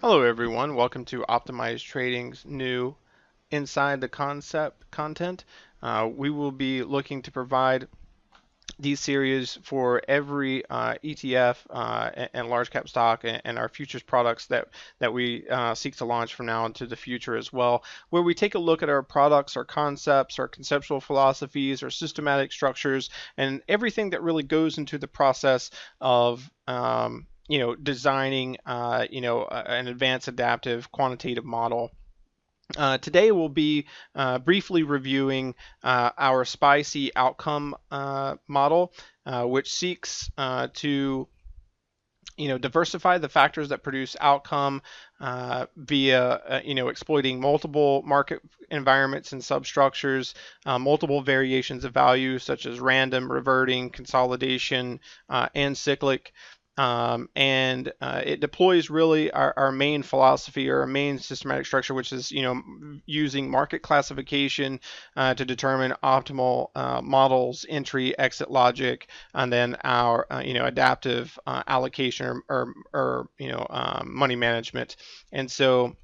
Hello everyone, welcome to Optimized Trading's new Inside the Concept content. We will be looking to provide these series for every ETF and large cap stock and our futures products that we seek to launch from now into the future as well, where we take a look at our products, our concepts, our conceptual philosophies, our systematic structures, and everything that really goes into the process of designing an advanced adaptive quantitative model. Today we'll be briefly reviewing our SPICY outcome model, which seeks to diversify the factors that produce outcome via exploiting multiple market environments and substructures, multiple variations of value such as random, reverting, consolidation, and cyclic. And it deploys really our main philosophy or our main systematic structure, which is using market classification to determine optimal models, entry, exit logic, and then our adaptive allocation or money management. And so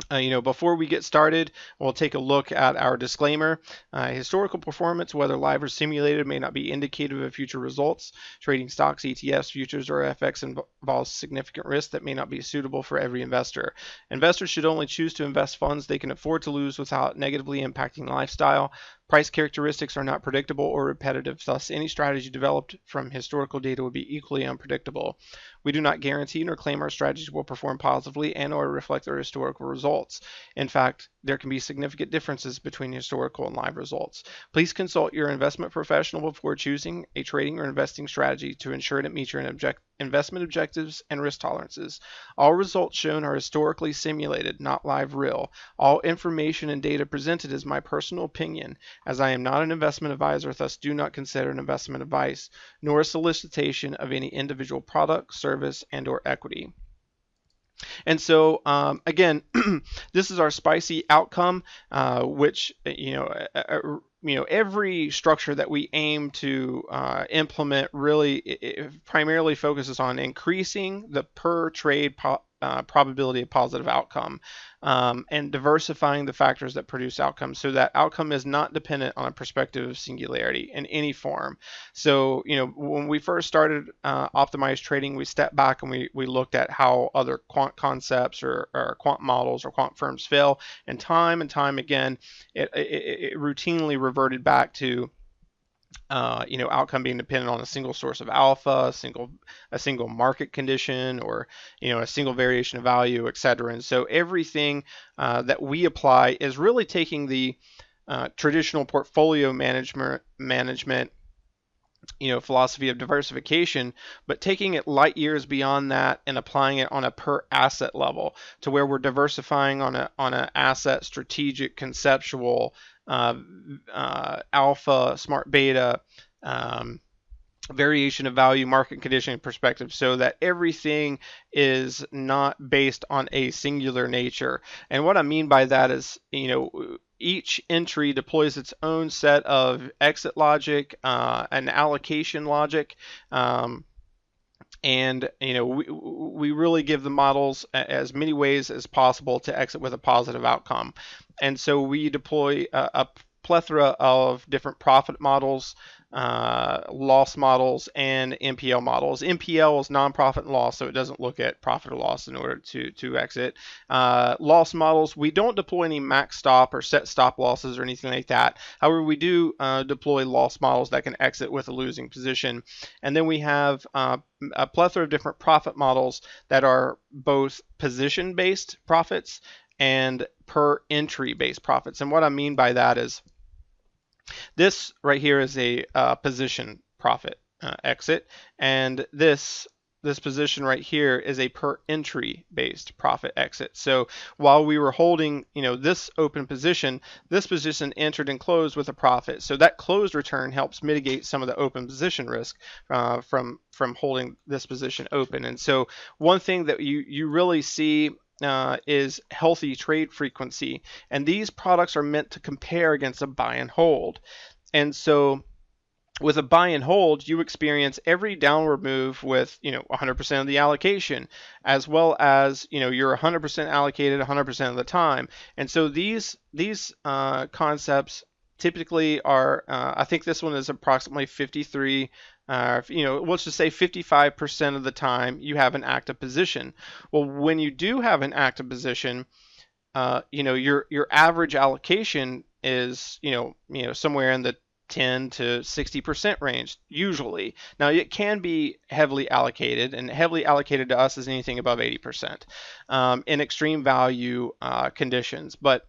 before we get started, we'll take a look at our disclaimer. Historical performance, whether live or simulated, may not be indicative of future results. Trading stocks, ETFs, futures, or FX involves significant risk that may not be suitable for every investor. Investors should only choose to invest funds they can afford to lose without negatively impacting lifestyle. Price characteristics are not predictable or repetitive, thus any strategy developed from historical data would be equally unpredictable. We do not guarantee nor claim our strategies will perform positively and or reflect our historical results. In fact, there can be significant differences between historical and live results. Please consult your investment professional before choosing a trading or investing strategy to ensure it meets your investment objectives and risk tolerances. All results shown are historically simulated, not live real. All information and data presented is my personal opinion, as I am not an investment advisor, thus do not consider an investment advice, nor a solicitation of any individual product, service, and or equity. And so again, this is our SPICY outcome, which every structure that we aim to implement really it primarily focuses on increasing the per trade probability of positive outcome, and diversifying the factors that produce outcome so that outcome is not dependent on a perspective of singularity in any form. So, when we first started optimized trading, we stepped back and we looked at how other quant concepts or quant models or quant firms fail, and time again, it routinely reverted back to outcome being dependent on a single source of alpha, a single market condition, or a single variation of value, etc. And so everything that we apply is really taking the traditional portfolio management philosophy of diversification, but taking it light years beyond that and applying it on a per asset level to where we're diversifying on an asset strategic conceptual alpha smart beta variation of value market conditioning perspective, so that everything is not based on a singular nature. And what I mean by that is, each entry deploys its own set of exit logic, and allocation logic, and we really give the models as many ways as possible to exit with a positive outcome. And so we deploy a plethora of different profit models, loss models, and NPL models. NPL is non-profit and loss, so it doesn't look at profit or loss in order to exit. Loss models, we don't deploy any max stop or set stop losses or anything like that. However, we do deploy loss models that can exit with a losing position. And then we have a plethora of different profit models that are both position-based profits and per entry based profits. And what I mean by that is, this right here is a position profit exit, and this position right here is a per entry based profit exit. So while we were holding this open position, this position entered and closed with a profit. So that closed return helps mitigate some of the open position risk from holding this position open. And so one thing that you really see is healthy trade frequency, and these products are meant to compare against a buy and hold. And so With a buy and hold, you experience every downward move with 100% of the allocation, as well as you're 100% allocated 100% of the time. And so these concepts typically are, I think this one is approximately 53. Let's just say 55% of the time you have an active position. Well, when you do have an active position, your average allocation is somewhere in the 10 to 60% range usually. Now it can be heavily allocated, and heavily allocated to us is anything above 80% in extreme value conditions. But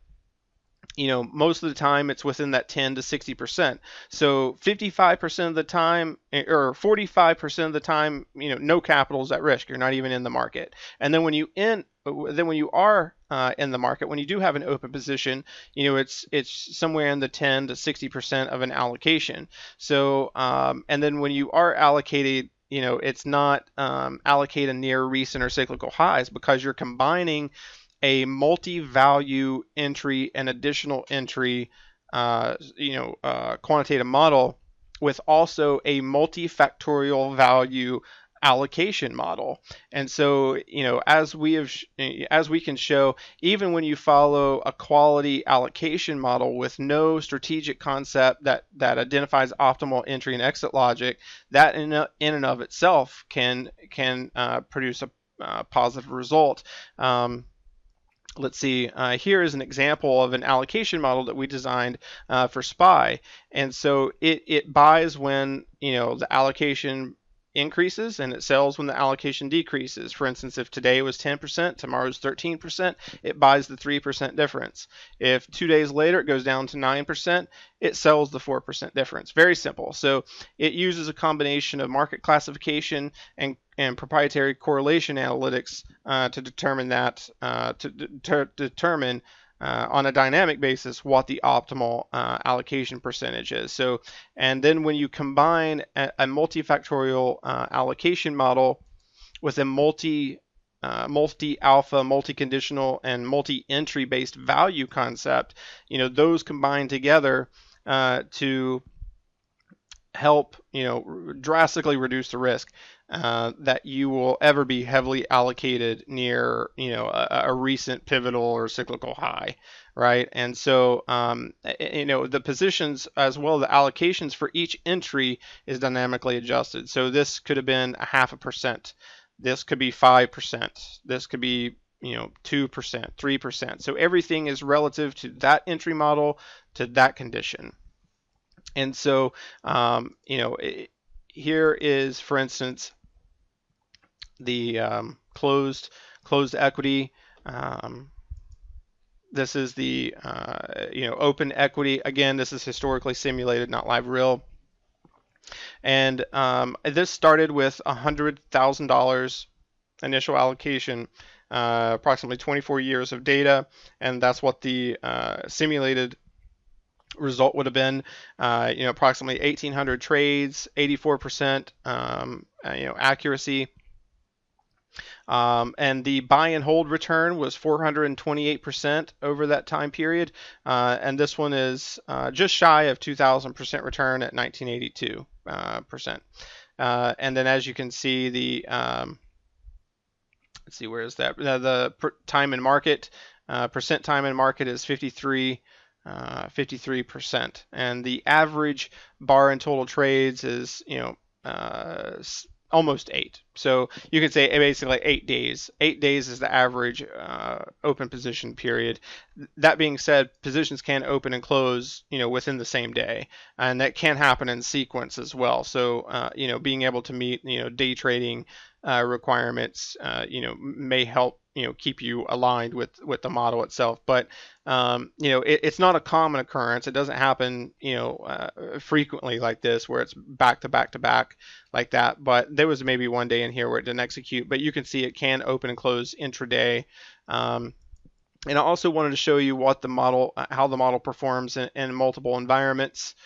most of the time it's within that 10 to 60%. So 55% of the time, or 45% of the time, no capital is at risk. You're not even in the market. And then when you are in the market, when you do have an open position, it's somewhere in the 10 to 60% of an allocation. So and then when you are allocated, it's not allocated near recent or cyclical highs, because you're combining a multi-value entry and additional entry, quantitative model with also a multifactorial value allocation model. And so, as we can show, even when you follow a quality allocation model with no strategic concept that identifies optimal entry and exit logic, that in and of itself can produce a positive result. Let's see, here is an example of an allocation model that we designed for SPY. And so it buys when the allocation increases, and it sells when the allocation decreases. For instance, if today was 10%, tomorrow's 13%, it buys the 3% difference. If 2 days later it goes down to 9%, it sells the 4% difference. Very simple. So it uses a combination of market classification and proprietary correlation analytics to determine on a dynamic basis what the optimal allocation percentage is. So, and then when you combine a multifactorial allocation model with a multi-alpha, multi-conditional, and multi-entry based value concept, those combine together to help drastically reduce the risk that you will ever be heavily allocated near a recent pivotal or cyclical high, right? And so the positions as well, the allocations for each entry is dynamically adjusted. So this could have been 0.5%, this could be 5%, this could be 2%, 3%. So everything is relative to that entry model, to that condition. And so, here is, for instance, the closed equity. This is the open equity. Again, this is historically simulated, not live real. And this started with $100,000 initial allocation, approximately 24 years of data, and that's what the simulated result would have been. Approximately 1,800 trades, 84% accuracy. And the buy and hold return was 428% over that time period. And this one is just shy of 2,000% return at 1982%. And then, as you can see, the let's see, where is that? The time in market, percent time in market is 53%, and the average bar and total trades is almost 8. So you can say basically 8 days. 8 days is the average open position period. That being said, positions can open and close within the same day, and that can happen in sequence as well. So being able to meet day trading requirements may help keep you aligned with the model itself. But it's not a common occurrence. It doesn't happen frequently like this, where it's back to back to back like that. But there was maybe one day in here where it didn't execute, but you can see it can open and close intraday. And I also wanted to show you what how the model performs in multiple environments.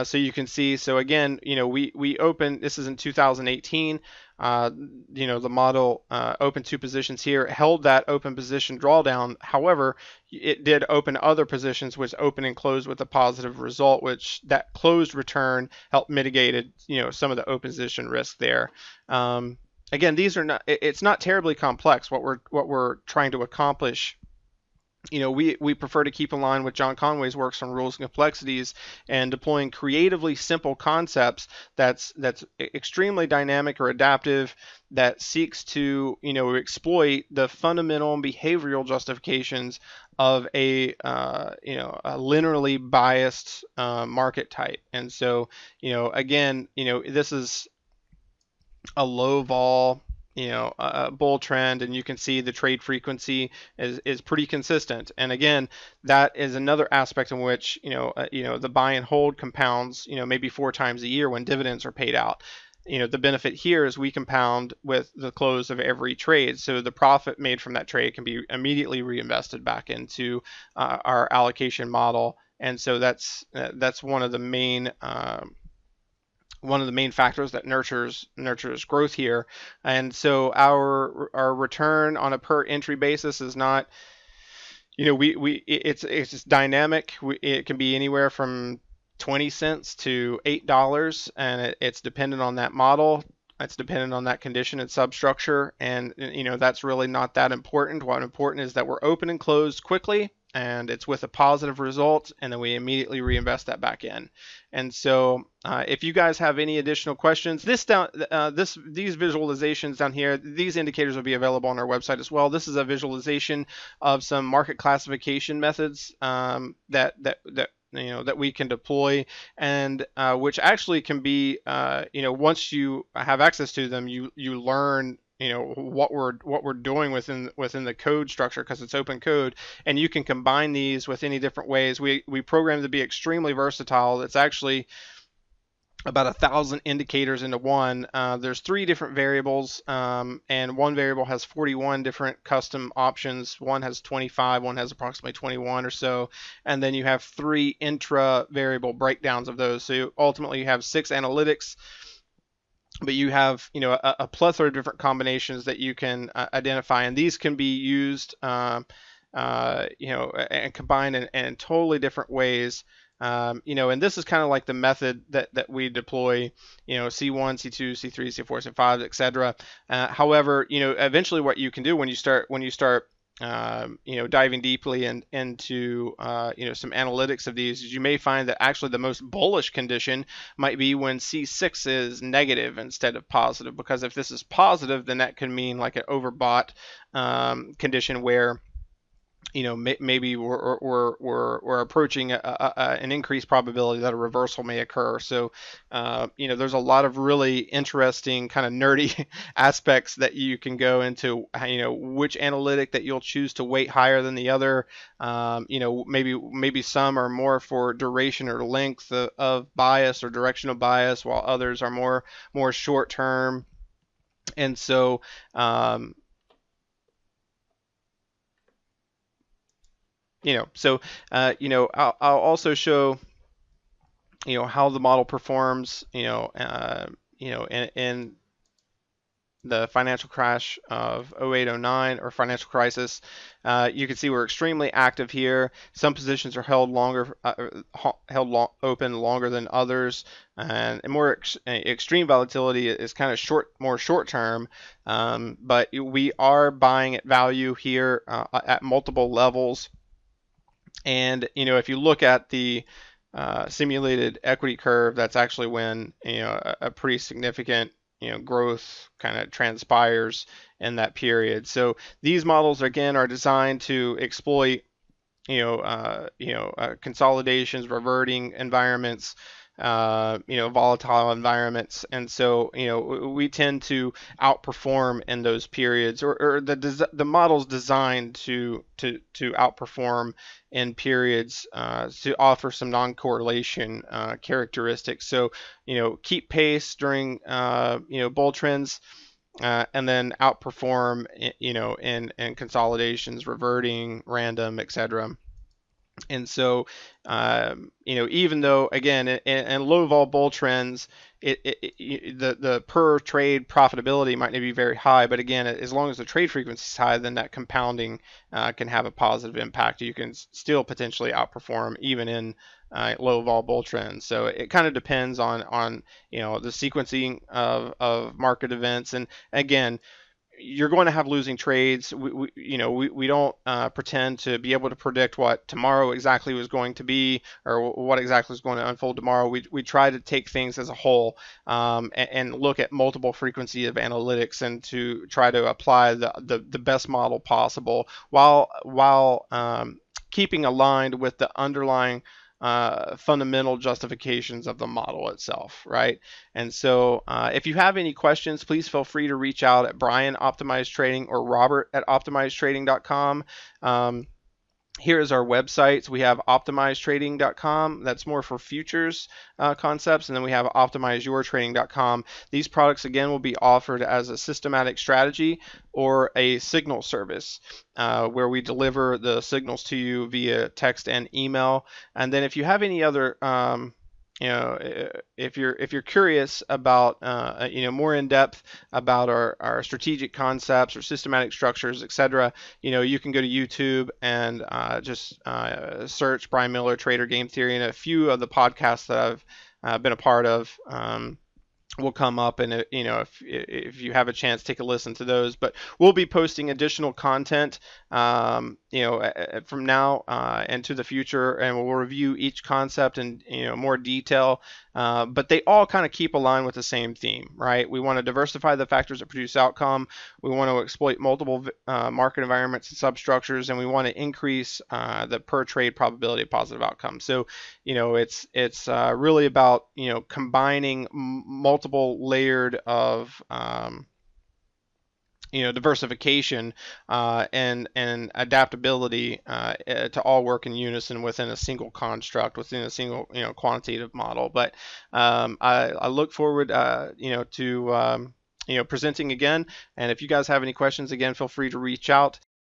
So you can see, so again, we opened, this is in 2018. the model opened two positions here, held that open position drawdown. However, it did open other positions, which opened and closed with a positive result, which that closed return helped mitigated, some of the open position risk there. Again, these are not. It's not terribly complex what we're trying to accomplish. We prefer to keep in line with John Conway's works on rules and complexities and deploying creatively simple concepts that's extremely dynamic or adaptive, that seeks to exploit the fundamental and behavioral justifications of a linearly biased market type. And so again, this is a low vol, bull trend, and you can see the trade frequency is pretty consistent. And again, that is another aspect in which the buy and hold compounds, maybe 4 times a year when dividends are paid out. The benefit here is we compound with the close of every trade, so the profit made from that trade can be immediately reinvested back into our allocation model. And so that's one of the main factors that nurtures growth here. And so our return on a per entry basis is not, it's just dynamic. It can be anywhere from 20 cents to $8, and it's dependent on that model. It's dependent on that condition and substructure, and that's really not that important. What's important is that we're open and closed quickly, and it's with a positive result, and then we immediately reinvest that back in. And so, if you guys have any additional questions, these visualizations down here, these indicators will be available on our website as well. This is a visualization of some market classification methods that we can deploy, and which actually can be, once you have access to them, you learn what we're doing within the code structure, because it's open code, and you can combine these with any different ways. We program to be extremely versatile. It's actually about 1,000 indicators into one. There's 3 different variables, and one variable has 41 different custom options. One has 25, one has approximately 21 or so, and then you have 3 intra variable breakdowns of those. So ultimately you have 6 analytics, but you have a plethora of different combinations that you can identify, and these can be used and combined in totally different ways. And this is kind of like the method that we deploy, C1, C2, C3, C4, C5, etc. However, eventually what you can do when you start diving deeply into some analytics of these, is you may find that actually the most bullish condition might be when C6 is negative instead of positive, because if this is positive, then that can mean like an overbought condition where maybe we're approaching an increased probability that a reversal may occur. So, there's a lot of really interesting kind of nerdy aspects that you can go into, which analytic that you'll choose to weight higher than the other. Maybe some are more for duration or length of bias or directional bias, while others are more short term. And so, I'll also show, how the model performs, in the financial crash of 0809 or financial crisis. You can see we're extremely active here. Some positions are held open longer than others, and more extreme volatility is kind of more short term. But we are buying at value here at multiple levels. And if you look at the simulated equity curve, that's actually when a pretty significant growth kind of transpires in that period. So these models again are designed to exploit consolidations, reverting environments, volatile environments, and so we tend to outperform in those periods, or the model's designed to outperform in periods to offer some non-correlation characteristics. So keep pace during bull trends. And then outperform, in consolidations, reverting, random, etc. And so, even though again, in low vol bull trends, the per trade profitability might not be very high, but again, as long as the trade frequency is high, then that compounding can have a positive impact. You can still potentially outperform even in low vol bull trends. So it kind of depends on the sequencing of market events. And again, you're going to have losing trades. We don't pretend to be able to predict what tomorrow exactly was going to be, or what exactly is going to unfold tomorrow. We try to take things as a whole, and look at multiple frequency of analytics, and to try to apply the best model possible, while keeping aligned with the underlying fundamental justifications of the model itself, right? And so, if you have any questions, please feel free to reach out at Brian Optimized Trading or Robert at optimizedtrading.com. Here is our websites. We have optimizedtrading.com. That's more for futures concepts. And then we have optimizeyourtrading.com. These products, again, will be offered as a systematic strategy or a signal service, where we deliver the signals to you via text and email. And then if you have any other if you're curious about more in depth about our strategic concepts or systematic structures, etc., you can go to YouTube and just search Brian Miller Trader Game Theory, and a few of the podcasts that I've been a part of will come up, and if you have a chance, take a listen to those. But we'll be posting additional content from now into the future, and we'll review each concept in more detail, but they all kind of keep aligned with the same theme, right? We want to diversify the factors that produce outcome, we want to exploit multiple market environments and substructures, and we want to increase the per trade probability of positive outcome. So it's really about combining multiple layered of diversification and adaptability to all work in unison within a single construct, within a single quantitative model. But I look forward to presenting again. And if you guys have any questions, again, feel free to reach out.